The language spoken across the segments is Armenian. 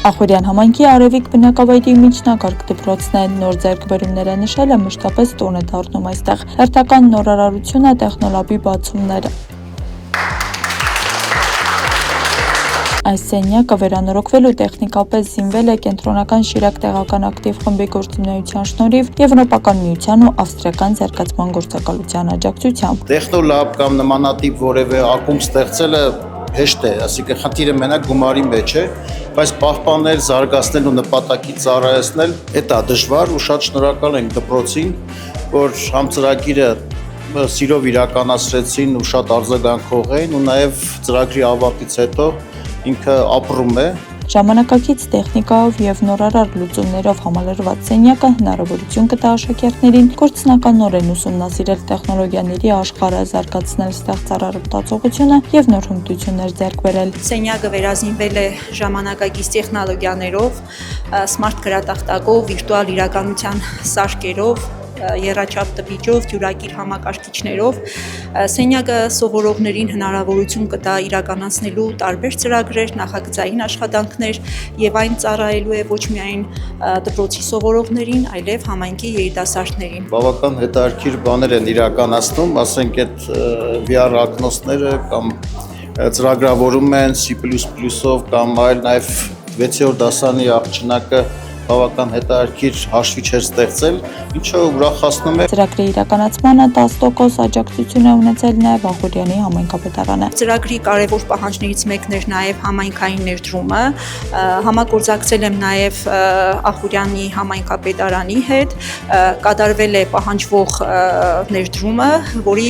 Ախուրյան համայնքի Արևիկ բնակավայրի միջնակարգ դպրոցն է, նոր ձեռքբերումները նշելը մշտապես տոն է դառնում այստեղ։ Հերթական նորարարությունը տեխնոլաբի բացումները։ Այս սենյակը վերանորոգվել ու տեխնիկապես զինվել է կենտրոնական Շիրակ տեղական ակտիվ խմբի գործունեության շնորհիվ Եվրոպական միության ու ավստրիական զարգացման գործակալության աջակցությամբ։ Տեխնոլաբ կամ նմանատիպ որևէ ակումբ ստեղծելը հեշտ է, ասիկա խնդիրը մենակ գումարի մեջ է, բայց պահպանել, զարգացնել ու նպատակի ծառայեցնել դա դժվար ու շատ շնորհակալ ենք դպրոցին, որ համ ծրագիրը սիրով իրականացրեցին ու շատ արձագանքող էին ու նաև ծրագրի ավարտից հետո ինքը ապրում է։ Ժամանակակից տեխնիկայով եւ նորարար լուծումներով համալրված սենյակը հնարավորություն կտա աշակերտներին գործնականորեն ուսումնասիրել տեխնոլոգիաների աշխարհը, զարգացնել ստեղծարար մտածողությունը եւ նոր հմտություններ ձեռք բերել։ Սենյակը վերազինվել է ժամանակակից տեխնոլոգիաներով, սմարթ գրատախտակով, վիրտուալ իրականության սարքերով, եռաչափ տպիճով, դյուրակիր համակարգիչներով։ Սենյակը սովորողներին հնարավորություն կտա իրականացնելու տարբեր ծրագրեր, նախագծային աշխատանքներ եւ այն ծառայելու է ոչ միայն դպրոցի սովորողներին, այլև համայնքի երիտասարդներին։ Բավական հետաքրքիր բաներ են իրականացնում, ասենք այդ VR ակնոցները կամ ծրագրավորում են C++-ով կամ այլ նաև 6-րդ դասարանի աղջնակը բավական հետաքրքիր հաշվիչ էր ստեղծել, ինչը ուրախացնում է։ Ծրագրի իրականացմանը 10% աջակցություն է ունեցել նաև Ախուրյանի համայնքապետարանը։ Ծրագրի կարևոր պահանջներից մեկն էր նաև համայնքային ներդրումը։ Համագործակցել եմ նաև Ախուրյանի համայնքապետարանի հետ, կատարվել է պահանջվող ներդրումը, որի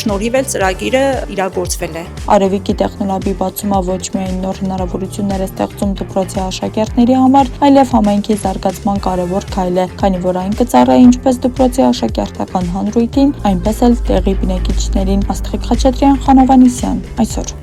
շնորհիվ էլ ծրագիրը իրագործվել է։ Արևիկի տեխնոլաբի բացումը ոչ միայն նոր հնարավորություններ է ստեղծում դպրոցի աշակերտների համար, այլև համայնքի զարգացման կարևոր քայլ է, քանի որ այն կծառայի ինչպես դպրոցի աշակերտական հանրույթին, այնպես էլ տեղի բնակիչներին։ Աստղիկ Խաչատրյան, Խանովանիսյան, այսօր։